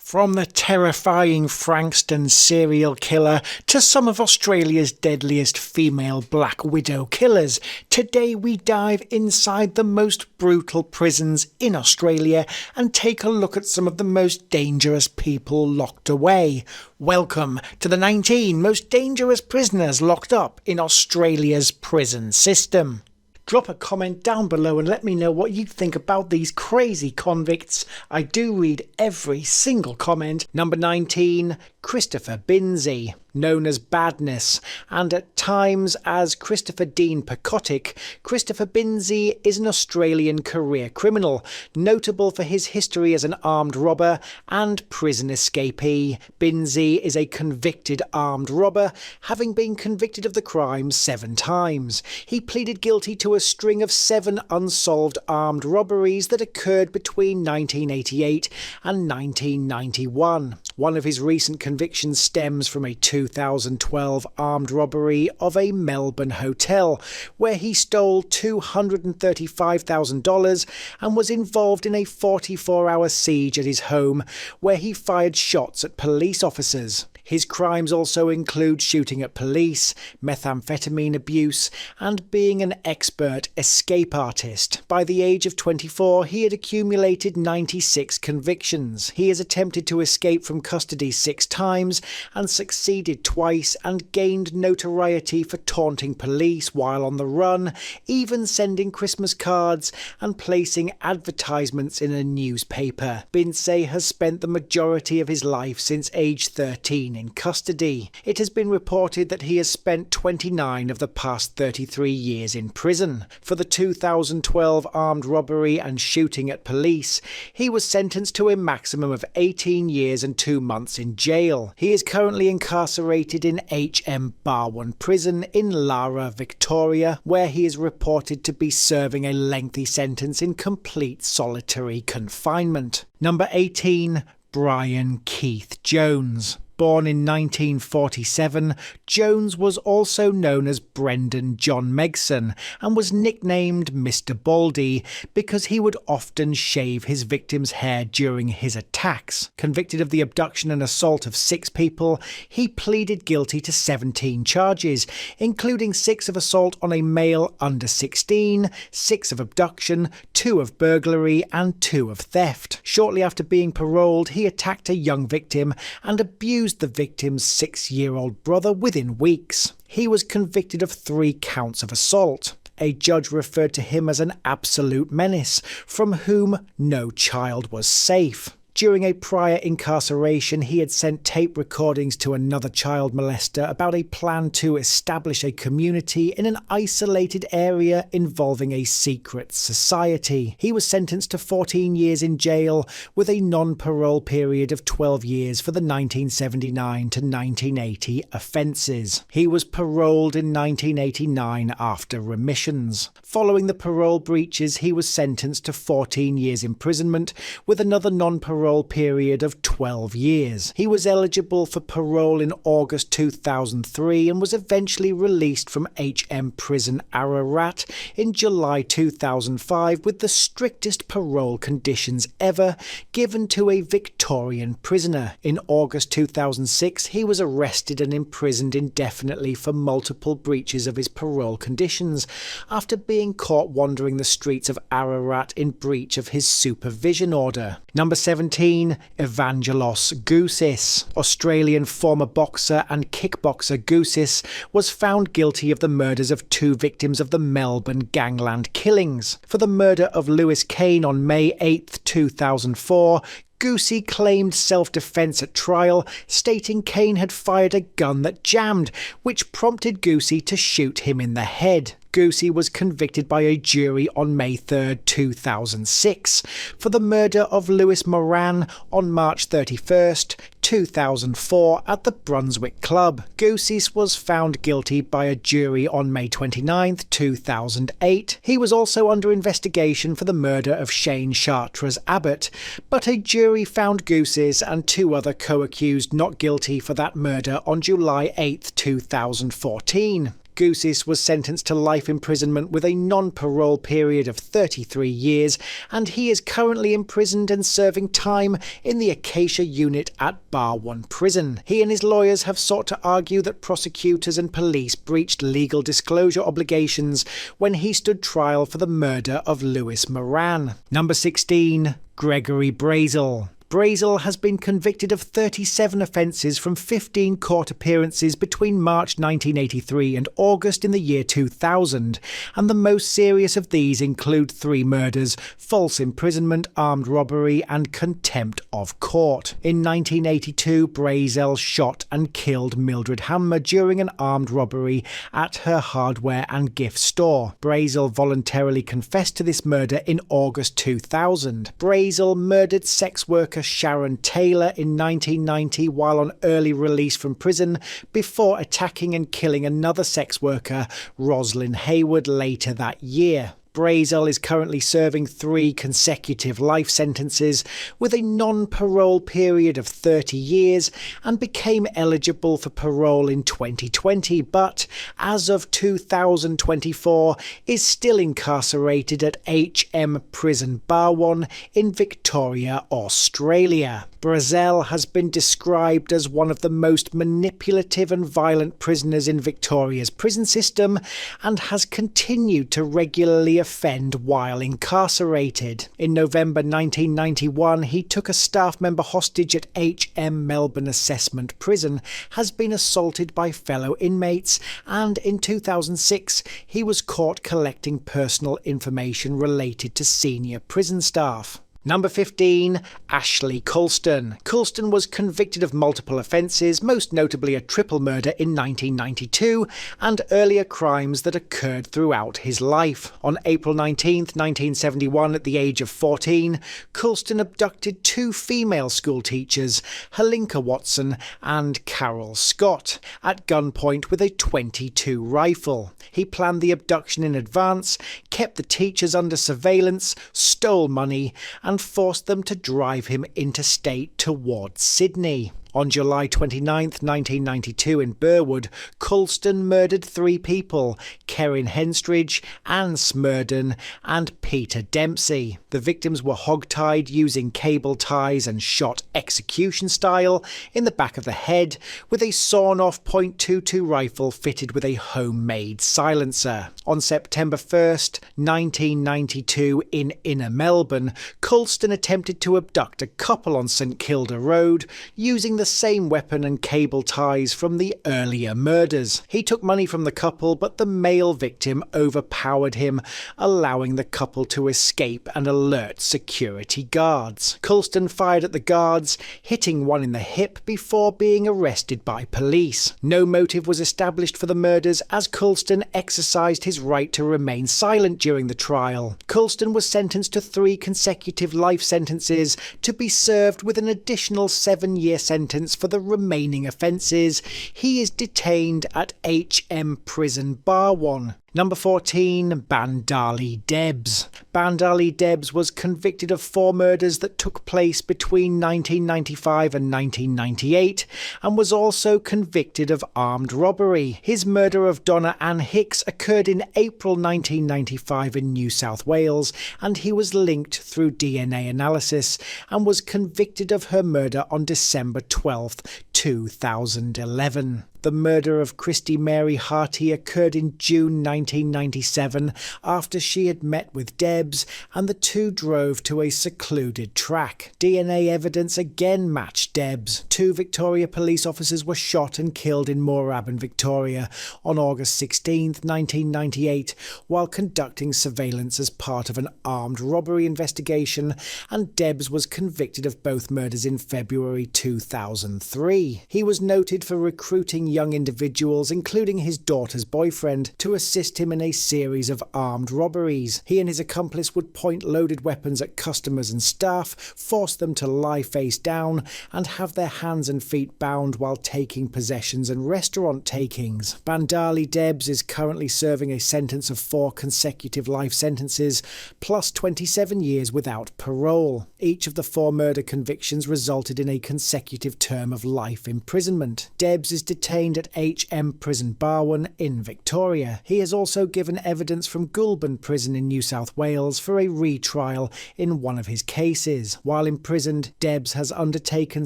From the terrifying Frankston serial killer to some of Australia's deadliest female Black Widow killers, today we dive inside the most brutal prisons in Australia and take a look at some of the most dangerous people locked away. Welcome to the 19 most dangerous prisoners locked up in Australia's prison system. Drop a comment down below and let me know what you think about these crazy convicts. I do read every single comment. Number 19, Christopher Binzie, known as Badness, and at times as Christopher Dean Pekotic. Christopher Binzie is an Australian career criminal, notable for his history as an armed robber and prison escapee. Binzie is a convicted armed robber, having been convicted of the crime 7 times. He pleaded guilty to a string of 7 unsolved armed robberies that occurred between 1988 and 1991. One of his recent convictions stems from a 2012 armed robbery of a Melbourne hotel, where he stole $235,000 and was involved in a 44-hour siege at his home, where he fired shots at police officers. His crimes also include shooting at police, methamphetamine abuse, and being an expert escape artist. By the age of 24, he had accumulated 96 convictions. He has attempted to escape from custody 6 times and succeeded twice, and gained notoriety for taunting police while on the run, even sending Christmas cards and placing advertisements in a newspaper. Binzie has spent the majority of his life since age 13 in custody. It has been reported that he has spent 29 of the past 33 years in prison. For the 2012 armed robbery and shooting at police, he was sentenced to a maximum of 18 years and 2 months in jail. He is currently incarcerated in HM Barwon Prison in Lara, Victoria, where he is reported to be serving a lengthy sentence in complete solitary confinement. Number 18, Brian Keith Jones. Born in 1947, Jones was also known as Brendan John Megson and was nicknamed Mr. Baldy because he would often shave his victims' hair during his attacks. Convicted of the abduction and assault of 6 people, he pleaded guilty to 17 charges, including 6 of assault on a male under 16, 6 of abduction, 2 of burglary, and 2 of theft. Shortly after being paroled, he attacked a young victim and abused the victim's 6-year-old brother within weeks. He was convicted of 3 counts of assault. A judge referred to him as an absolute menace, from whom no child was safe. During a prior incarceration, he had sent tape recordings to another child molester about a plan to establish a community in an isolated area involving a secret society. He was sentenced to 14 years in jail with a non-parole period of 12 years for the 1979 to 1980 offences. He was paroled in 1989 after remissions. Following the parole breaches, he was sentenced to 14 years imprisonment with another non-parole period of 12 years. He was eligible for parole in August 2003 and was eventually released from HM Prison Ararat in July 2005 with the strictest parole conditions ever given to a Victorian prisoner. In August 2006, he was arrested and imprisoned indefinitely for multiple breaches of his parole conditions after being caught wandering the streets of Ararat in breach of his supervision order. Number 17, Evangelos Gousis. Australian former boxer and kickboxer Gousis was found guilty of the murders of 2 victims of the Melbourne gangland killings. For the murder of Lewis Kane on May 8, 2004, Gousis claimed self-defence at trial, stating Kane had fired a gun that jammed, which prompted Gousis to shoot him in the head. Gousis was convicted by a jury on May 3, 2006, for the murder of Lewis Moran on March 31, 2004 at the Brunswick Club. Gousis was found guilty by a jury on May 29, 2008. He was also under investigation for the murder of Shane Chartres Abbott, but a jury found Gousis and 2 other co-accused not guilty for that murder on July 8, 2014. Gousis was sentenced to life imprisonment with a non-parole period of 33 years, and he is currently imprisoned and serving time in the Acacia unit at Bar 1 prison. He and his lawyers have sought to argue that prosecutors and police breached legal disclosure obligations when he stood trial for the murder of Louis Moran. Number 16. Gregory Brazel. Brazel has been convicted of 37 offences from 15 court appearances between March 1983 and August in the year 2000, and the most serious of these include 3 murders, false imprisonment, armed robbery and contempt of court. In 1982, Brazel shot and killed Mildred Hammer during an armed robbery at her hardware and gift store. Brazel voluntarily confessed to this murder in August 2000. Brazel murdered sex worker Sharon Taylor in 1990 while on early release from prison before attacking and killing another sex worker, Roslyn Hayward, later that year. Brazel is currently serving 3 consecutive life sentences with a non-parole period of 30 years and became eligible for parole in 2020, but as of 2024 is still incarcerated at HM Prison Bar 1 in Victoria, Australia. Brazel has been described as one of the most manipulative and violent prisoners in Victoria's prison system and has continued to regularly offend while incarcerated. In November 1991, he took a staff member hostage at HM Melbourne Assessment Prison, has been assaulted by fellow inmates, and in 2006 he was caught collecting personal information related to senior prison staff. Number 15. Ashley Colston. Colston was convicted of multiple offences, most notably a triple murder in 1992 and earlier crimes that occurred throughout his life. On April 19, 1971, at the age of 14, Colston abducted 2 female school teachers, Helinka Watson and Carol Scott, at gunpoint with a .22 rifle. He planned the abduction in advance, kept the teachers under surveillance, stole money, and forced them to drive him interstate towards Sydney. On July 29, 1992 in Burwood, Colston murdered 3 people, Kerrin Henstridge, Anne Smurden and Peter Dempsey. The victims were hogtied using cable ties and shot execution style in the back of the head with a sawn-off .22 rifle fitted with a homemade silencer. On September 1st, 1992 in Inner Melbourne, Colston attempted to abduct a couple on St Kilda Road using the same weapon and cable ties from the earlier murders. He took money from the couple, but the male victim overpowered him, allowing the couple to escape and alert security guards. Colston fired at the guards, hitting one in the hip before being arrested by police. No motive was established for the murders as Colston exercised his right to remain silent during the trial. Colston was sentenced to 3 consecutive life sentences to be served with an additional 7-year sentence for the remaining offences. He is detained at HM Prison Bar 1. Number 14. Bandali Debs. Bandali Debs was convicted of 4 murders that took place between 1995 and 1998 and was also convicted of armed robbery. His murder of Donna Ann Hicks occurred in April 1995 in New South Wales, and he was linked through DNA analysis and was convicted of her murder on December 12, 2011. The murder of Christy Mary Harty occurred in June 1997 after she had met with Debs and the 2 drove to a secluded track. DNA evidence again matched Debs. 2 Victoria police officers were shot and killed in Moorabbin, Victoria on August 16, 1998 while conducting surveillance as part of an armed robbery investigation, and Debs was convicted of both murders in February 2003. He was noted for recruiting young individuals, including his daughter's boyfriend, to assist him in a series of armed robberies. He and his accomplice would point loaded weapons at customers and staff, force them to lie face down, and have their hands and feet bound while taking possessions and restaurant takings. Bandali Debs is currently serving a sentence of 4 consecutive life sentences, plus 27 years without parole. Each of the 4 murder convictions resulted in a consecutive term of life imprisonment. Debs is detained detained at HM Prison Barwon in Victoria. He has also given evidence from Goulburn Prison in New South Wales for a retrial in one of his cases. While imprisoned, Debs has undertaken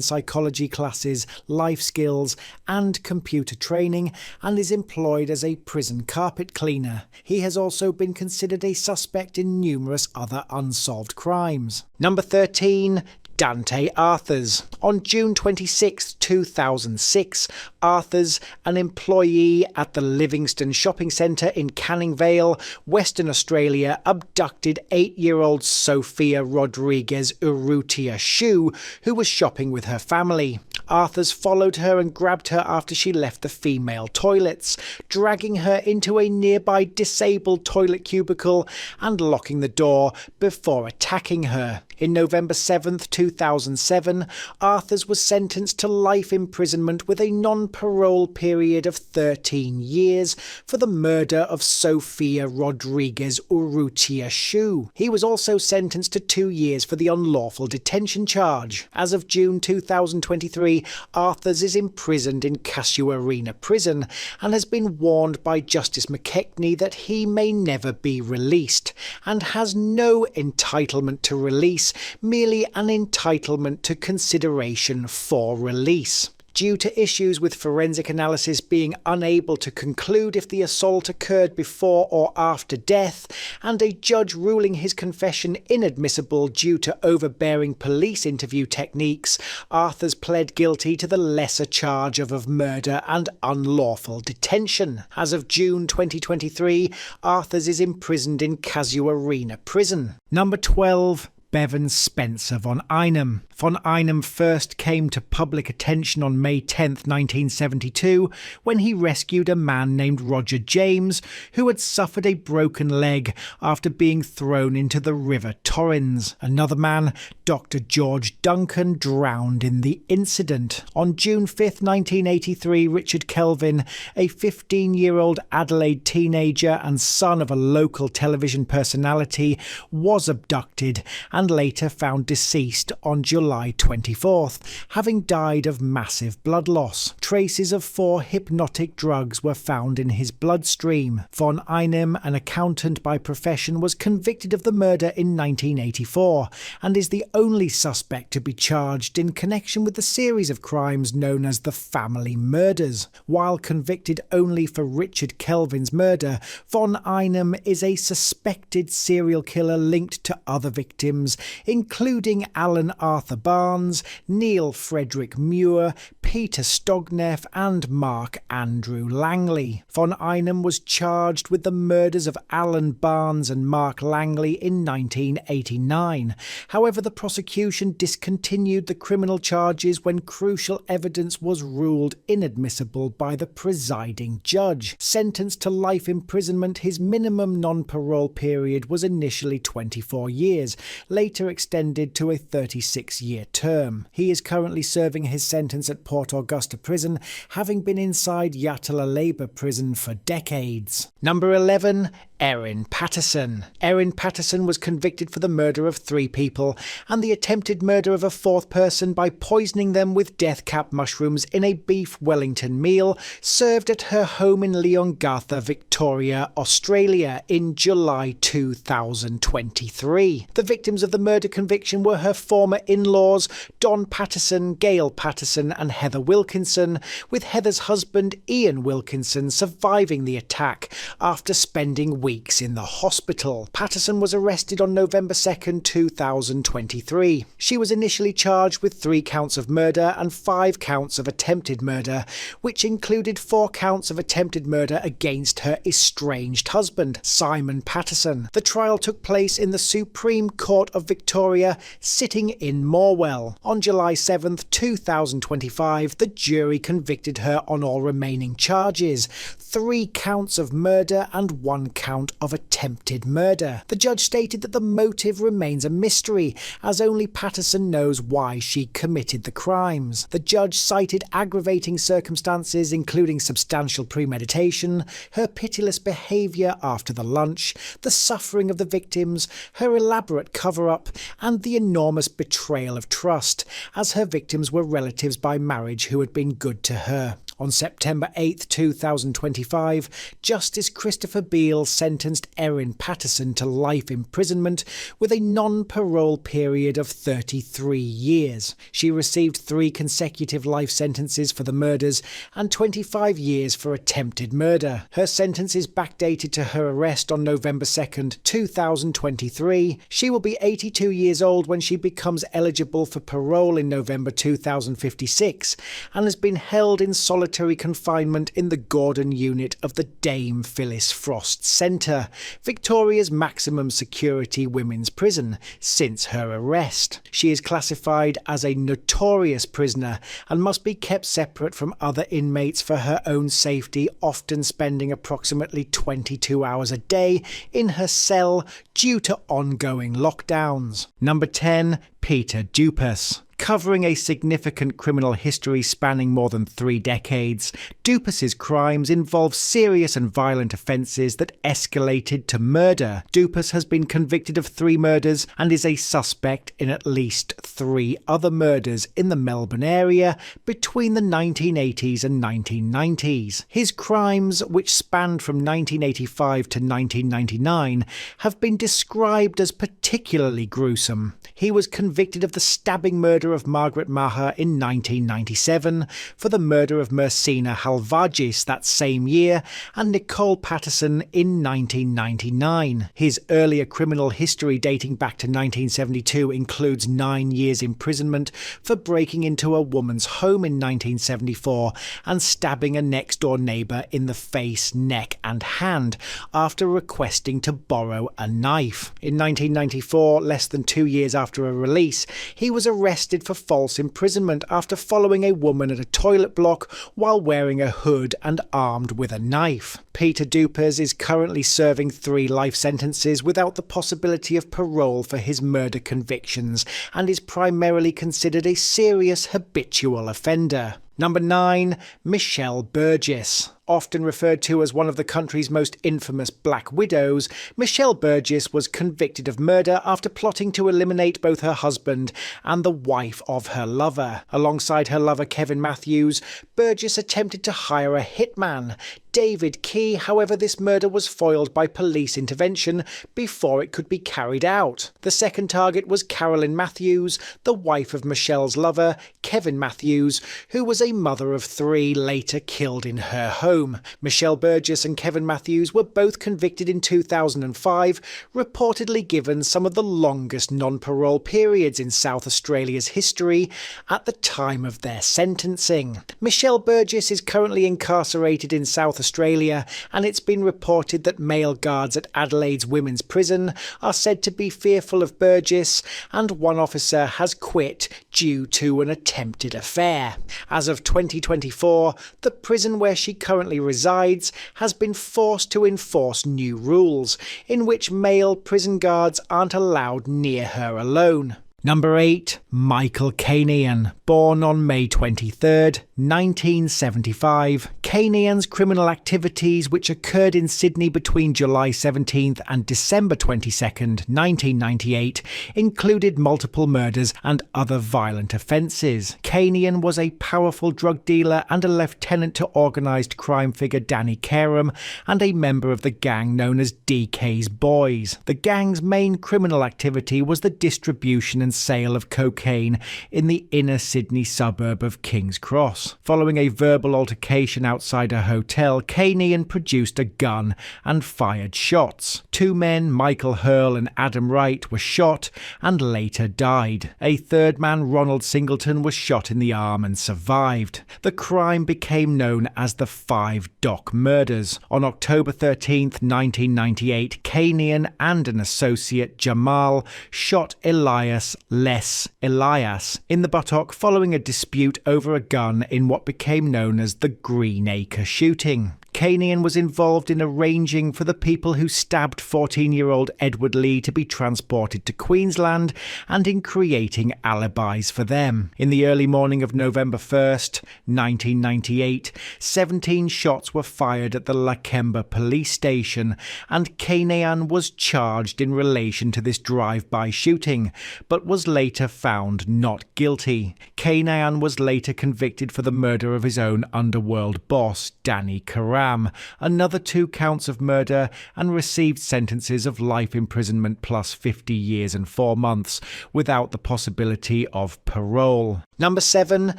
psychology classes, life skills and computer training and is employed as a prison carpet cleaner. He has also been considered a suspect in numerous other unsolved crimes. Number 13. Dante Arthurs. On June 26, 2006, Arthurs, an employee at the Livingston Shopping Centre in Canning Vale, Western Australia, abducted 8-year-old Sophia Rodriguez Urrutia Shue, who was shopping with her family. Arthurs followed her and grabbed her after she left the female toilets, dragging her into a nearby disabled toilet cubicle and locking the door before attacking her. In November 7th, 2007, Arthurs was sentenced to life imprisonment with a non-parole period of 13 years for the murder of Sophia Rodriguez Urrutia Shue. He was also sentenced to 2 years for the unlawful detention charge. As of June 2023, Arthurs is imprisoned in Casuarina Prison and has been warned by Justice McKechnie that he may never be released and has no entitlement to release, merely an entitlement to consideration for release. Due to issues with forensic analysis being unable to conclude if the assault occurred before or after death, and a judge ruling his confession inadmissible due to overbearing police interview techniques, Arthurs pled guilty to the lesser charge of murder and unlawful detention. As of June 2023, Arthurs is imprisoned in Casuarina Prison. Number 12. Bevan Spencer von Einem. Von Einem first came to public attention on May 10, 1972, when he rescued a man named Roger James, who had suffered a broken leg after being thrown into the River Torrens. Another man, Dr. George Duncan, drowned in the incident. On June 5, 1983, Richard Kelvin, a 15-year-old Adelaide teenager and son of a local television personality, was abducted and later found deceased on July 24th, having died of massive blood loss. Traces of 4 hypnotic drugs were found in his bloodstream. Von Einem, an accountant by profession, was convicted of the murder in 1984 and is the only suspect to be charged in connection with the series of crimes known as the family murders. While convicted only for Richard Kelvin's murder, Von Einem is a suspected serial killer linked to other victims, including Alan Arthur Barnes, Neil Frederick Muir, Peter Stogneff and Mark Andrew Langley. Von Einem was charged with the murders of Alan Barnes and Mark Langley in 1989. However, the prosecution discontinued the criminal charges when crucial evidence was ruled inadmissible by the presiding judge. Sentenced to life imprisonment, his minimum non-parole period was initially 24 years, later extended to a 36-year term. He is currently serving his sentence at Port Augusta Prison, having been inside Yatala Labour Prison for decades. Number 11. Erin Patterson. Erin Patterson was convicted for the murder of 3 people and the attempted murder of a 4th person by poisoning them with death cap mushrooms in a beef Wellington meal served at her home in Leongatha, Victoria, Australia in July 2023. The victims of the murder conviction were her former in-laws, Don Patterson, Gail Patterson and Heather Wilkinson, with Heather's husband Ian Wilkinson surviving the attack after spending weeks in the hospital. Patterson was arrested on November 2, 2023. She was initially charged with 3 counts of murder and 5 counts of attempted murder, which included 4 counts of attempted murder against her estranged husband, Simon Patterson. The trial took place in the Supreme Court of Victoria, sitting in Morwell. On July 7, 2025, the jury convicted her on all remaining charges, 3 counts of murder and 1 count of attempted murder. The judge stated that the motive remains a mystery, as only Patterson knows why she committed the crimes. The judge cited aggravating circumstances including substantial premeditation, her pitiless behaviour after the lunch, the suffering of the victims, her elaborate cover-up, and the enormous betrayal of trust, as her victims were relatives by marriage who had been good to her. On September 8, 2025, Justice Christopher Beale sentenced Erin Patterson to life imprisonment with a non-parole period of 33 years. She received 3 consecutive life sentences for the murders and 25 years for attempted murder. Her sentence is backdated to her arrest on November 2, 2023. She will be 82 years old when she becomes eligible for parole in November 2056 and has been held in solitary confinement in the Gordon unit of the Dame Phyllis Frost Centre, Victoria's maximum security women's prison, since her arrest. She is classified as a notorious prisoner and must be kept separate from other inmates for her own safety, often spending approximately 22 hours a day in her cell due to ongoing lockdowns. Number 10. Peter Dupas. Covering a significant criminal history spanning more than 3 decades, Dupas's crimes involve serious and violent offences that escalated to murder. Dupas has been convicted of 3 murders and is a suspect in at least 3 other murders in the Melbourne area between the 1980s and 1990s. His crimes, which spanned from 1985 to 1999, have been described as particularly gruesome. He was convicted of the stabbing murder of Margaret Maher in 1997, for the murder of Mersina Halvagis that same year, and Nicole Patterson in 1999. His earlier criminal history dating back to 1972 includes 9 years imprisonment for breaking into a woman's home in 1974 and stabbing a next-door neighbour in the face, neck and hand after requesting to borrow a knife. In 1994, less than 2 years after a release, he was arrested for false imprisonment after following a woman at a toilet block while wearing a hood and armed with a knife. Peter Dupas is currently serving 3 life sentences without the possibility of parole for his murder convictions and is primarily considered a serious habitual offender. Number 9. Michelle Burgess. Often referred to as one of the country's most infamous Black Widows, Michelle Burgess was convicted of murder after plotting to eliminate both her husband and the wife of her lover. Alongside her lover Kevin Matthews, Burgess attempted to hire a hitman, David Key. However, this murder was foiled by police intervention before it could be carried out. The second target was Carolyn Matthews, the wife of Michelle's lover, Kevin Matthews, who was a mother of 3, later killed in her home. Michelle Burgess and Kevin Matthews were both convicted in 2005, reportedly given some of the longest non-parole periods in South Australia's history at the time of their sentencing. Michelle Burgess is currently incarcerated in South Australia, and it's been reported that male guards at Adelaide's women's prison are said to be fearful of Burgess, and one officer has quit due to an attempted affair. As of 2024, the prison where she currently resides has been forced to enforce new rules, in which male prison guards aren't allowed near her alone. Number 8. Michael Kanian. Born on May 23rd, 1975, Kanian's criminal activities, which occurred in Sydney between July 17th and December 22nd, 1998, included multiple murders and other violent offences. Kanian was a powerful drug dealer and a lieutenant to organised crime figure Danny Karam, and a member of the gang known as DK's Boys. The gang's main criminal activity was the distribution and sale of cocaine in the inner Sydney suburb of King's Cross. Following a verbal altercation outside a hotel, Kanian produced a gun and fired shots. 2 men, Michael Hurl and Adam Wright, were shot and later died. A third man, Ronald Singleton, was shot in the arm and survived. The crime became known as the 5 Dock Murders. On October 13th, 1998, Kanian and an associate, Jamal, shot Elias in the buttock following a dispute over a gun in what became known as the Greenacre shooting. Kanian was involved in arranging for the people who stabbed 14-year-old Edward Lee to be transported to Queensland and in creating alibis for them. In the early morning of November 1st, 1998, 17 shots were fired at the Lakemba police station, and Kanian was charged in relation to this drive-by shooting, but was later found not guilty. Kanian was later convicted for the murder of his own underworld boss, Danny Karam, another 2 counts of murder, and received sentences of life imprisonment plus 50 years and 4 months, without the possibility of parole. Number 7.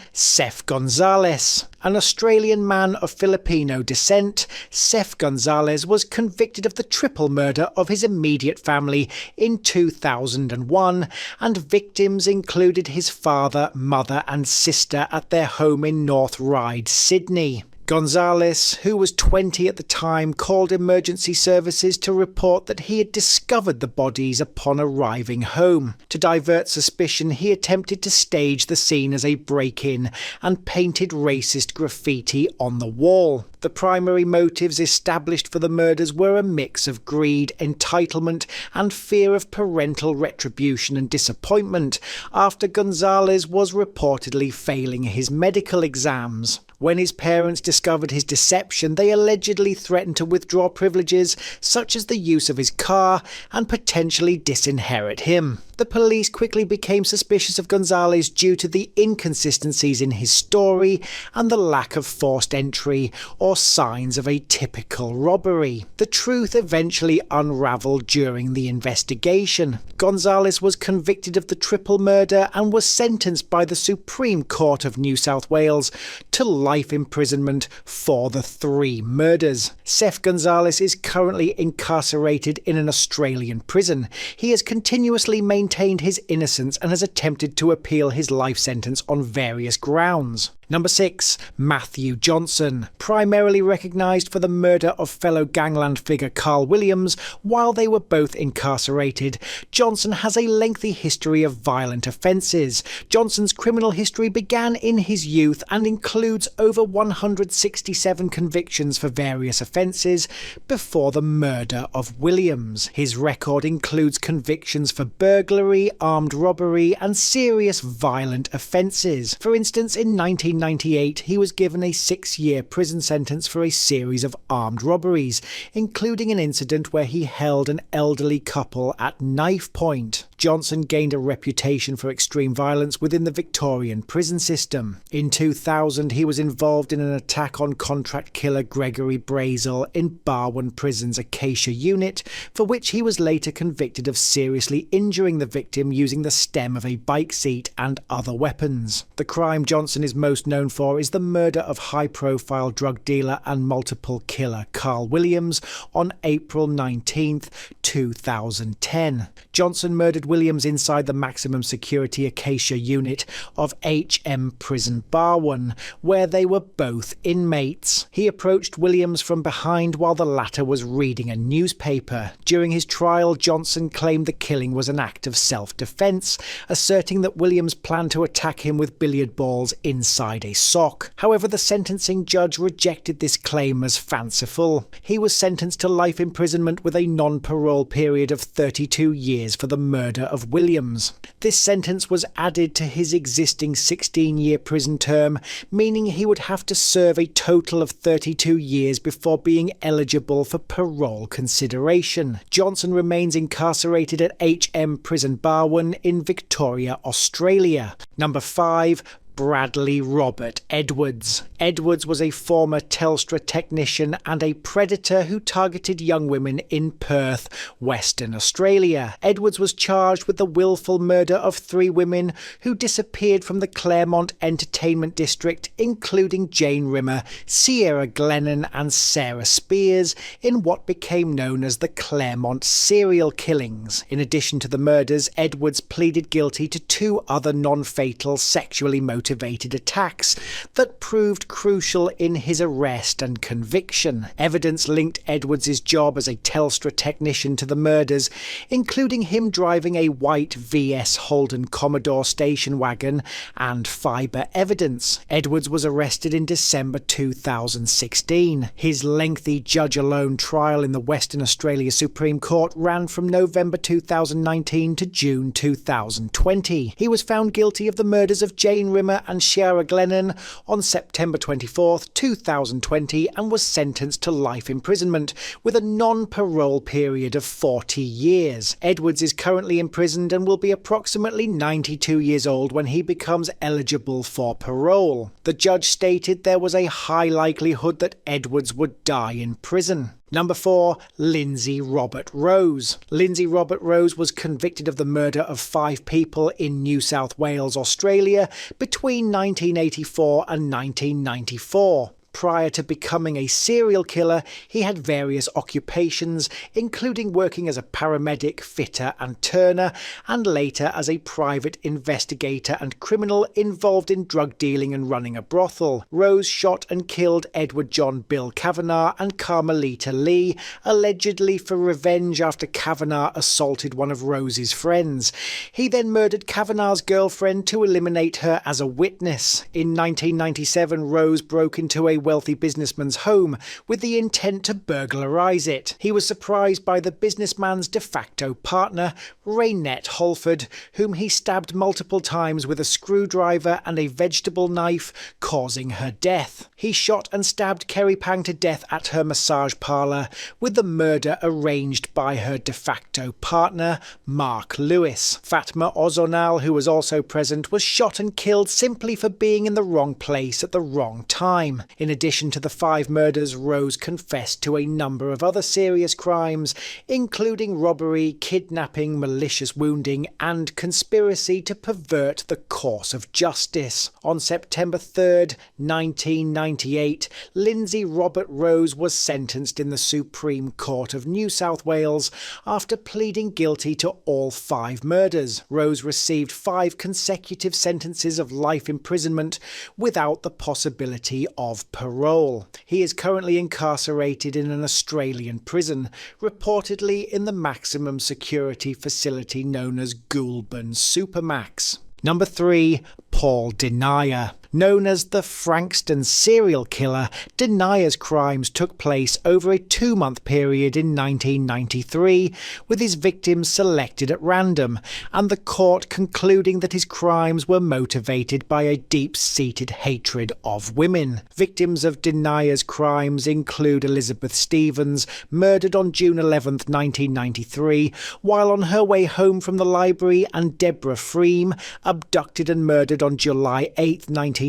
Seth Gonzalez. An Australian man of Filipino descent, Seth Gonzalez was convicted of the triple murder of his immediate family in 2001, and victims included his father, mother and sister at their home in North Ryde, Sydney. Gonzalez, who was 20 at the time, called emergency services to report that he had discovered the bodies upon arriving home. To divert suspicion, he attempted to stage the scene as a break-in and painted racist graffiti on the wall. The primary motives established for the murders were a mix of greed, entitlement, and fear of parental retribution and disappointment after Gonzalez was reportedly failing his medical exams. When his parents discovered his deception, they allegedly threatened to withdraw privileges such as the use of his car and potentially disinherit him. The police quickly became suspicious of Gonzalez due to the inconsistencies in his story and the lack of forced entry or signs of a typical robbery. The truth eventually unravelled during the investigation. Gonzalez was convicted of the triple murder and was sentenced by the Supreme Court of New South Wales to life imprisonment for the 3 murders. Seth Gonzalez is currently incarcerated in an Australian prison. He has continuously maintained his innocence and has attempted to appeal his life sentence on various grounds. Number 6. Matthew Johnson. Primarily recognised for the murder of fellow gangland figure Carl Williams while they were both incarcerated, Johnson has a lengthy history of violent offences. Johnson's criminal history began in his youth and includes over 167 convictions for various offences before the murder of Williams. His record includes convictions for burglary, armed robbery and serious violent offences. For instance, in 1998, he was given a 6-year prison sentence for a series of armed robberies, including an incident where he held an elderly couple at knife point. Johnson gained a reputation for extreme violence within the Victorian prison system. In 2000, he was involved in an attack on contract killer Gregory Brazel in Barwon Prison's Acacia unit, for which he was later convicted of seriously injuring the victim using the stem of a bike seat and other weapons. The crime Johnson is most known for is the murder of high-profile drug dealer and multiple killer Carl Williams on April 19, 2010. Johnson murdered Williams inside the maximum security Acacia unit of HM Prison Barwon, where they were both inmates. He approached Williams from behind while the latter was reading a newspaper. During his trial, Johnson claimed the killing was an act of self-defense, asserting that Williams planned to attack him with billiard balls inside a sock. However, the sentencing judge rejected this claim as fanciful. He was sentenced to life imprisonment with a non-parole period of 32 years for the murder of Williams. This sentence was added to his existing 16-year prison term, meaning he would have to serve a total of 32 years before being eligible for parole consideration. Johnson remains incarcerated at HM Prison Barwon in Victoria, Australia. Number 5. Bradley Robert Edwards. Edwards was a former Telstra technician and a predator who targeted young women in Perth, Western Australia. Edwards was charged with the willful murder of 3 women who disappeared from the Claremont Entertainment District, including Jane Rimmer, Sierra Glennon and Sarah Spears, in what became known as the Claremont serial killings. In addition to the murders, Edwards pleaded guilty to 2 other non-fatal sexually motivated motivated attacks that proved crucial in his arrest and conviction. Evidence linked Edwards' job as a Telstra technician to the murders, including him driving a white VS Holden Commodore station wagon, and fibre evidence. Edwards was arrested in December 2016. His lengthy judge-alone trial in the Western Australia Supreme Court ran from November 2019 to June 2020. He was found guilty of the murders of Jane Rimmer and Ciara Glennon on September 24, 2020, and was sentenced to life imprisonment with a non-parole period of 40 years. Edwards is currently imprisoned and will be approximately 92 years old when he becomes eligible for parole. The judge stated there was a high likelihood that Edwards would die in prison. Number 4. Lindsay Robert Rose. Lindsay Robert Rose was convicted of the murder of 5 people in New South Wales, Australia, between 1984 and 1994. Prior to becoming a serial killer, he had various occupations, including working as a paramedic, fitter and turner, and later as a private investigator and criminal involved in drug dealing and running a brothel. Rose shot and killed Edward John Bill Kavanagh and Carmelita Lee, allegedly for revenge after Kavanagh assaulted one of Rose's friends. He then murdered Kavanagh's girlfriend to eliminate her as a witness. In 1997, Rose broke into a wealthy businessman's home with the intent to burglarize it. He was surprised by the businessman's de facto partner, Raynette Holford, whom he stabbed multiple times with a screwdriver and a vegetable knife, causing her death. He shot and stabbed Kerry Pang to death at her massage parlour, with the murder arranged by her de facto partner, Mark Lewis. Fatma Ozonal, who was also present, was shot and killed simply for being in the wrong place at the wrong time. In addition to the 5 murders, Rose confessed to a number of other serious crimes, including robbery, kidnapping, malicious wounding, and conspiracy to pervert the course of justice. On September 3rd, 1998, Lindsay Robert Rose was sentenced in the Supreme Court of New South Wales after pleading guilty to all 5 murders. Rose received 5 consecutive sentences of life imprisonment without the possibility of parole. He is currently incarcerated in an Australian prison, reportedly in the maximum security facility known as Goulburn Supermax. Number 3. Paul Denier. Known as the Frankston serial killer, Denier's crimes took place over a 2-month period in 1993, with his victims selected at random, and the court concluding that his crimes were motivated by a deep-seated hatred of women. Victims of Denier's crimes include Elizabeth Stevens, murdered on June 11, 1993, while on her way home from the library, and Deborah Freem, abducted and murdered on July 8, 1993,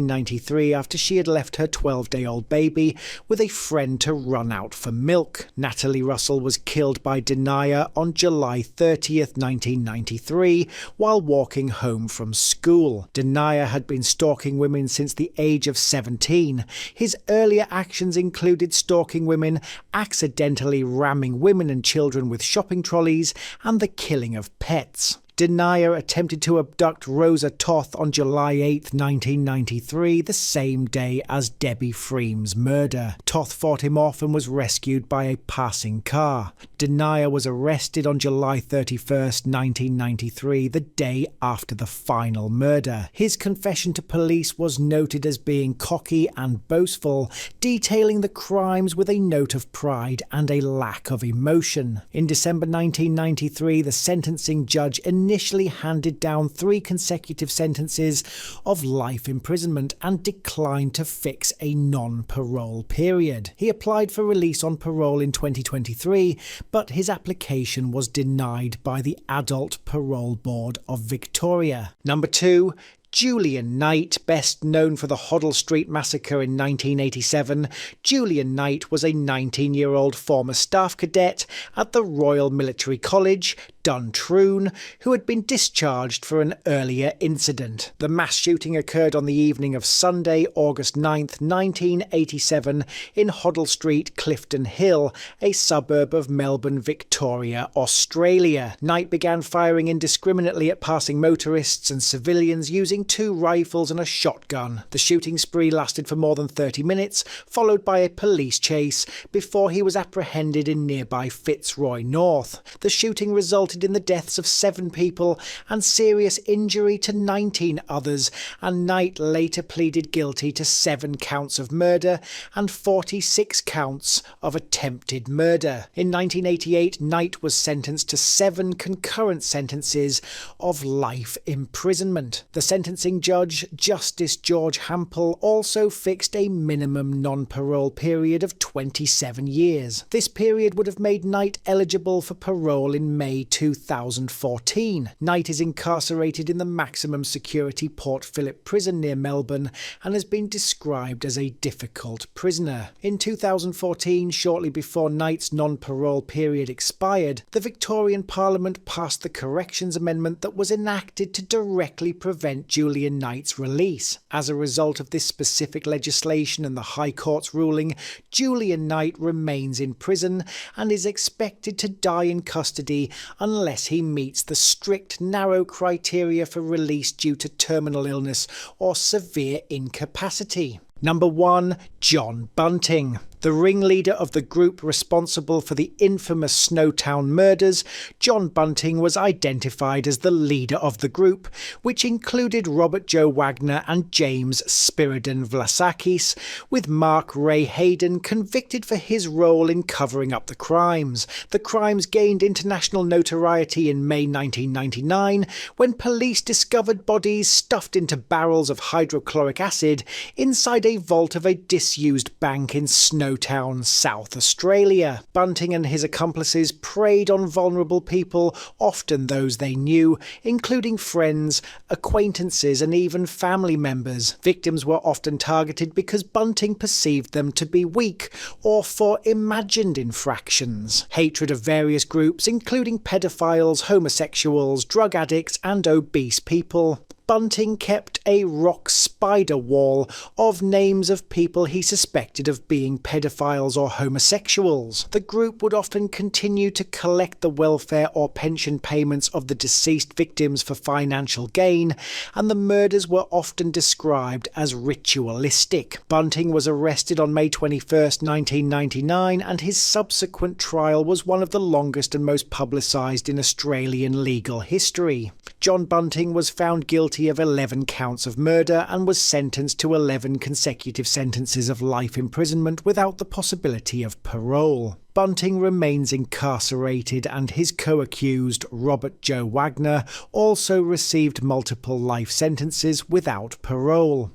after she had left her 12-day-old baby with a friend to run out for milk. Natalie Russell was killed by Denier on July 30th, 1993, while walking home from school. Denier had been stalking women since the age of 17. His earlier actions included stalking women, accidentally ramming women and children with shopping trolleys, and the killing of pets. Denier attempted to abduct Rosa Toth on July 8, 1993, the same day as Debbie Freem's murder. Toth fought him off and was rescued by a passing car. Denier was arrested on July 31, 1993, the day after the final murder. His confession to police was noted as being cocky and boastful, detailing the crimes with a note of pride and a lack of emotion. In December 1993, the sentencing judge initially handed down 3 consecutive sentences of life imprisonment and declined to fix a non-parole period. He applied for release on parole in 2023, but his application was denied by the Adult Parole Board of Victoria. Number 2. Julian Knight, best known for the Hoddle Street Massacre in 1987, Julian Knight was a 19-year-old former staff cadet at the Royal Military College, Duntroon, who had been discharged for an earlier incident. The mass shooting occurred on the evening of Sunday, August 9th, 1987 in Hoddle Street, Clifton Hill, a suburb of Melbourne, Victoria, Australia. Knight began firing indiscriminately at passing motorists and civilians using 2 rifles and a shotgun. The shooting spree lasted for more than 30 minutes, followed by a police chase, before he was apprehended in nearby Fitzroy North. The shooting resulted in the deaths of 7 people and serious injury to 19 others, and Knight later pleaded guilty to 7 counts of murder and 46 counts of attempted murder. In 1988, Knight was sentenced to 7 concurrent sentences of life imprisonment. The sentencing judge, Justice George Hampel, also fixed a minimum non-parole period of 27 years. This period would have made Knight eligible for parole in May 2014. Knight is incarcerated in the maximum security Port Phillip prison near Melbourne and has been described as a difficult prisoner. In 2014, shortly before Knight's non-parole period expired, the Victorian Parliament passed the Corrections Amendment that was enacted to directly prevent Julian Knight's release. As a result of this specific legislation and the High Court's ruling, Julian Knight remains in prison and is expected to die in custody unless he meets the strict, narrow criteria for release due to terminal illness or severe incapacity. Number 1. John Bunting. The ringleader of the group responsible for the infamous Snowtown murders, John Bunting was identified as the leader of the group, which included Robert Joe Wagner and James Spiridon Vlasakis, with Mark Ray Hayden convicted for his role in covering up the crimes. The crimes gained international notoriety in May 1999 when police discovered bodies stuffed into barrels of hydrochloric acid inside a vault of a disused bank in Snowtown, South Australia. Bunting and his accomplices preyed on vulnerable people, often those they knew, including friends, acquaintances and even family members. Victims were often targeted because Bunting perceived them to be weak or for imagined infractions. Hatred of various groups, including pedophiles, homosexuals, drug addicts and obese people. Bunting kept a rock spider wall of names of people he suspected of being pedophiles or homosexuals. The group would often continue to collect the welfare or pension payments of the deceased victims for financial gain, and the murders were often described as ritualistic. Bunting was arrested on May 21, 1999, and his subsequent trial was one of the longest and most publicised in Australian legal history. John Bunting was found guilty of 11 counts of murder and was sentenced to 11 consecutive sentences of life imprisonment without the possibility of parole. Bunting remains incarcerated, and his co-accused, Robert Joe Wagner, also received multiple life sentences without parole.